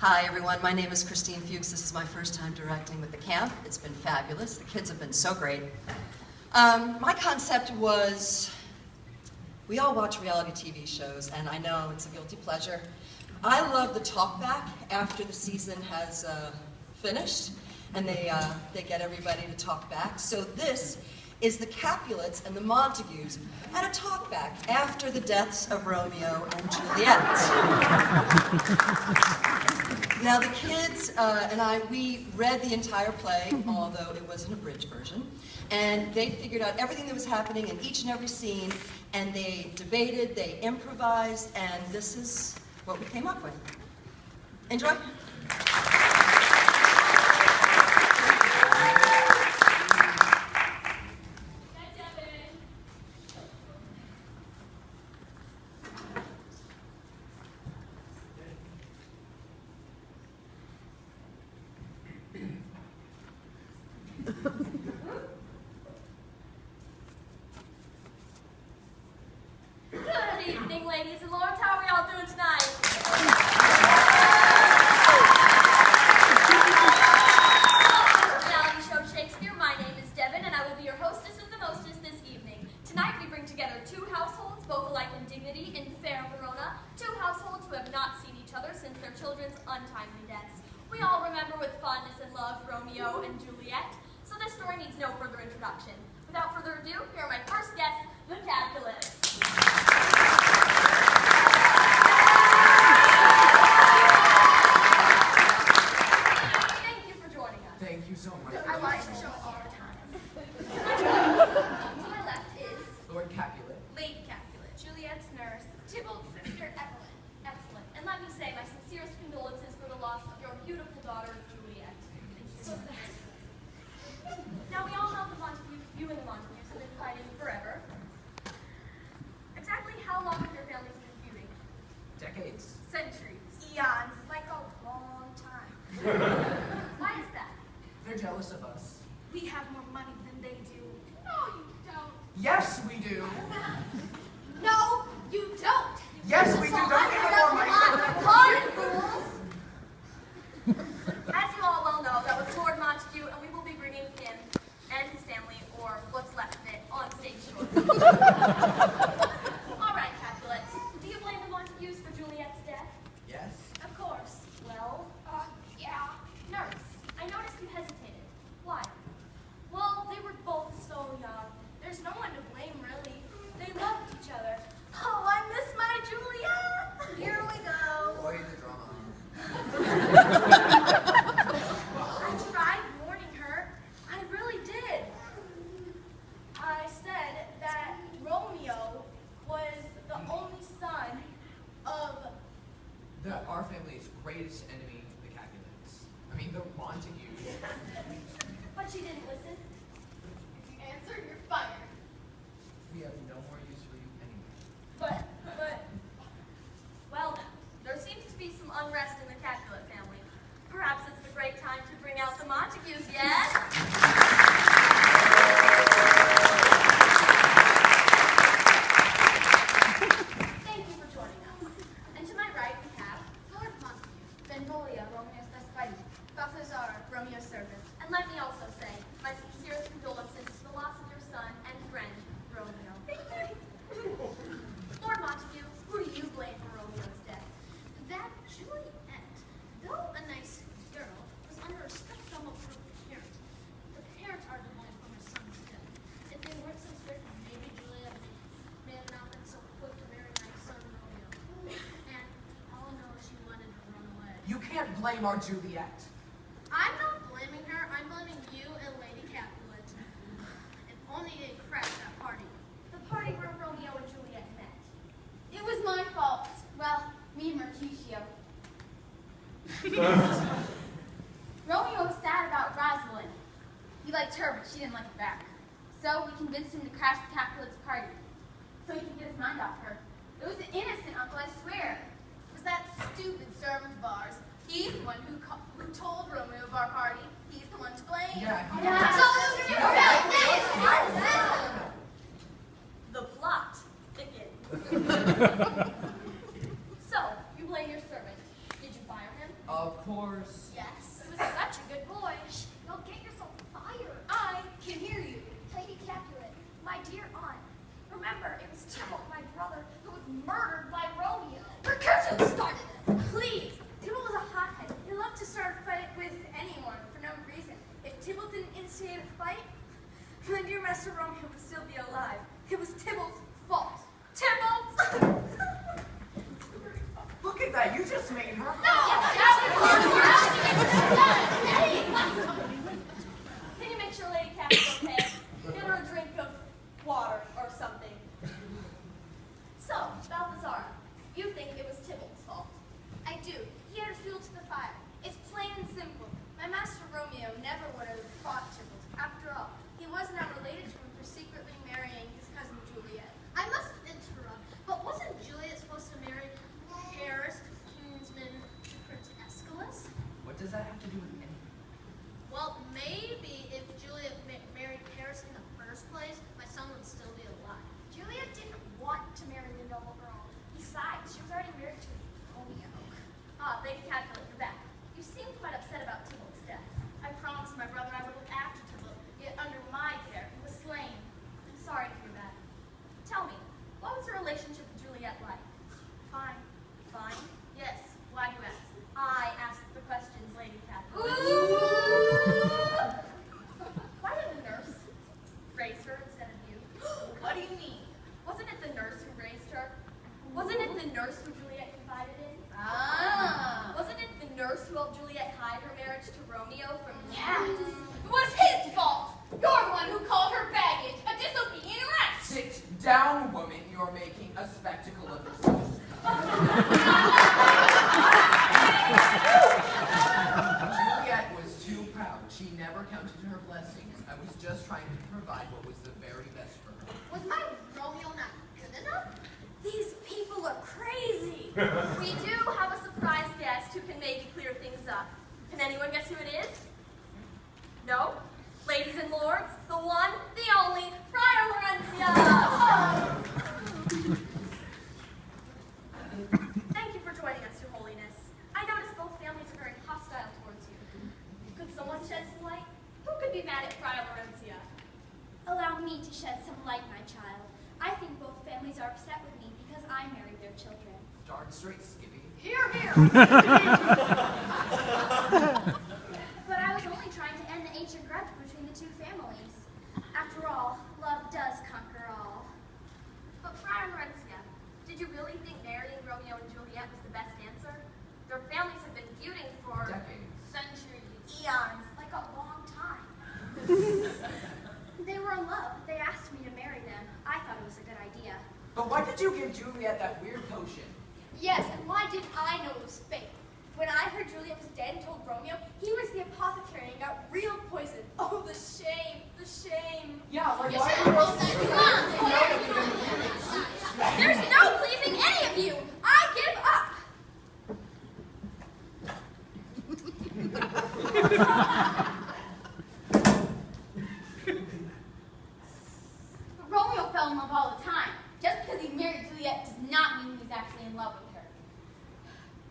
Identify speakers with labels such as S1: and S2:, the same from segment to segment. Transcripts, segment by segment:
S1: Hi everyone, my name is Christine Fuchs. This is my first time directing with the camp. It's been fabulous. The kids have been so great. My concept was, we all watch reality TV shows, and I know it's a guilty pleasure. I love the talk back after the season has finished, and they get everybody to talk back. So this is the Capulets and the Montagues at a talk back after the deaths of Romeo and Juliet. Now the kids and we read the entire play, although it was an abridged version, and they figured out everything that was happening in each and every scene, and they debated, they improvised, and this is what we came up with. Enjoy.
S2: Good evening, ladies and lords. How are we all doing tonight? Welcome to the reality show Shakespeare. My name is Devin, and I will be your hostess with the mostest this evening. Tonight we bring together two households, both alike in dignity, in fair Verona. Two households who have not seen each other since their children's untimely deaths. We all remember with fondness and love Romeo and Juliet, so this story needs no further introduction. Without further ado, here are my first guests, the Capulets. Thank you for joining us.
S3: Thank you so much.
S2: I watch the show all the time. To my left is
S3: Lord Capulet.
S2: Lady Capulet, Juliet's nurse, Tybalt's sister, Evelyn. Excellent. And let me say my sincerest condolences for the loss of your beautiful daughter, Juliet. So sad. Now we all know you and the Montagues have been fighting forever. Exactly how long have your families been feuding?
S3: Decades.
S2: Centuries. Eons. Like a long time. Why is that?
S3: They're jealous of us.
S2: We have more money than they do. No, you don't.
S3: Yes, we do.
S2: No, you don't.
S3: Yes, we do. Don't we have more money?
S2: Pardon, fools. As you all well know, that was Lord Montague, and we will be bringing him and his family, or what's left of it, on stage shortly. All right, Capulets. Do you blame the Montagues for Juliet's death?
S3: Yes.
S2: Of course. Well, yeah. Nurse, I noticed you hesitated. Why? Well, they were both so young. There's no one to blame, really. They loved each other. Oh, I miss my Juliet! Here we go.
S3: Boy, the drama.
S2: I tried warning her. I really did. I said that Romeo was the only son of...
S3: Our family's greatest enemy, the Capulets. I mean, the Montagues.
S2: But she didn't listen. If you answer, you're fired.
S3: We have no more use for you anyway.
S2: Well, there seems to be some unrest in the Capulet family. Perhaps it's the great time to bring out the Montagues, yes? Thank you for joining us. And to my right, we have Lord Montague, Benvolio, Romeo's best buddy, Balthazar, Romeo's servant. And let me also say my sincerest condolences to the loss of your son and friend, Romeo. Lord Montague, who do you blame for Romeo's death?
S4: That Juliet, though a nice girl, was under a strict thumb of her parents. The parents are to blame for her son's death. If they weren't so strict, maybe Juliet may have not been so quick to marry my son Romeo. And all I know is she wanted to run away.
S3: You can't blame our Juliet.
S4: I'm not blaming her. I'm blaming you and Lady Capulet. If only they crashed that party.
S2: The party where Romeo and Juliet met.
S4: It was my fault. Well, me and Mercutio. Romeo was sad about Rosalind. He liked her, but she didn't like him back. So we convinced him to crash the Capulets' party, so he could get his mind off her. It was innocent, Uncle, I swear. It was that stupid servant of ours. He's the one who told Romeo of our party. He's the one to blame.
S3: Yeah.
S2: The plot thickens. So, you blame your servant. Did you fire him?
S3: Of just made her
S2: No, can you make sure Lady Cat is okay? Give her a drink of water or something. So, Balthazar, you think it was Tybalt's fault?
S4: I do. He had fuel to the fire. It's plain and simple. My master Romeo never would have fought Tybalt. After all, he was not related to him for secretly marrying his cousin Juliet. I must interrupt, but wasn't Juliet supposed to marry Paris, kinsman to Prince Aeschylus?
S3: What does that have to do with anything?
S4: Well, maybe if Juliet married Paris in the first place, my son would still be alive. Juliet didn't want to marry the noble girl. Besides, she was already married to Romeo.
S2: Ah, Lady Capulet, you're back. You seem quite upset about Tybalt's death.
S4: I promised my brother I would look after Tybalt, yet under my care he was slain.
S2: I'm sorry to hear that. Tell me, what was your relationship with Juliet like?
S4: Fine.
S2: Fine?
S4: Yes, why do you ask?
S2: I asked the questions, Lady Capulet. Why did the nurse raise her instead of you?
S4: What do you mean?
S2: Wasn't it the nurse who raised her? Wasn't it the nurse who Juliet confided in?
S4: Ah.
S2: Wasn't it the nurse who helped Juliet hide her marriage to Romeo from
S4: Yes. It was his fault. You're the one who called her baggage, a disobedient wretch.
S3: Sit down, woman. You're making a spectacle of yourself. Juliet was too proud. She never counted her blessings. I was just trying to provide what was the very best for her.
S4: Was my Romeo not good enough?
S2: These people are crazy. We do have a surprise guest who can maybe clear things up. Can anyone guess who it is? No? Ladies and lords, the one, the only, Friar Laurentia! Thank you for joining us, Your Holiness. I notice both families are very hostile towards you. Could someone shed some light? Who could be mad at Friar Laurentia?
S5: Allow me to shed some light, my child. I think both families are upset with me because I married their children.
S3: Darn straight, Skippy.
S4: Here, here.
S5: But I was only trying to end the ancient grudge between the two families. After all, love does conquer all.
S2: But Friar Laurentia, did you really think marrying Romeo and Juliet was the best answer? Their families have been feuding for
S3: Decades.
S2: centuries.
S5: Eons, like a long time. They were in love. They asked me to marry them. I thought it was a good idea.
S3: But why did you give Juliet that weird potion?
S4: Yes, and why did I know it was fake? When I heard Juliet was dead and told Romeo, he was the apothecary and got real poison. Oh, the shame, the shame.
S3: Yeah, like
S4: You
S3: why
S4: should have told that to mom.
S2: There's no pleasing any of you! I give up!
S4: Romeo fell in love all the time. Just because he married Juliet does not mean he's actually in love with her.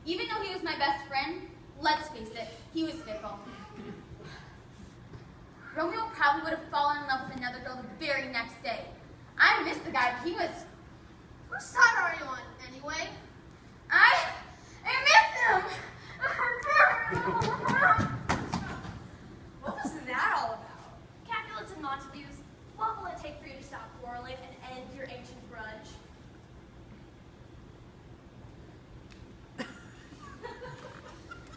S4: Even though he was my best friend, let's face it, he was fickle. Romeo probably would have fallen in love with another girl the very next day. I missed the guy, but he was... Whose side are you on, anyway? I missed him!
S2: What was that all about? Capulets and Montagues, what will it take for you to stop quarreling and end your ancient grudge?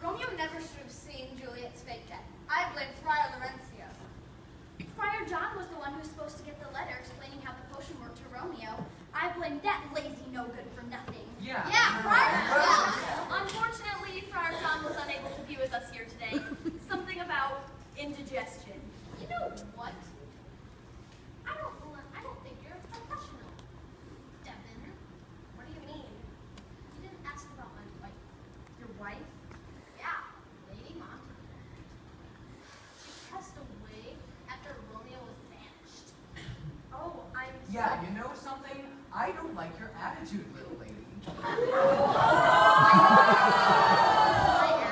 S4: Romeo never should have seen Juliet's fake death. I blame Friar Laurentia.
S5: Friar John was the one who was supposed to get the letter explaining how the potion worked to Romeo. I blame that lazy no-good-for-nothing.
S3: Yeah.
S4: Yeah, Friar.
S2: Unfortunately, Friar John was unable to be with us here today. Something about indigestion.
S4: You know what? I don't think you're a professional, Devin.
S2: What do you mean?
S4: You didn't ask about my wife.
S2: Your wife?
S4: Yeah, Lady Montague. She passed away after Romeo was banished.
S2: Oh, I'm
S3: Yeah, you know something? I don't like your attitude, little lady.
S2: My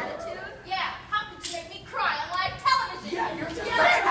S2: attitude?
S4: Yeah, how could you make me cry on live television?
S3: Yeah, you're just
S4: Yeah,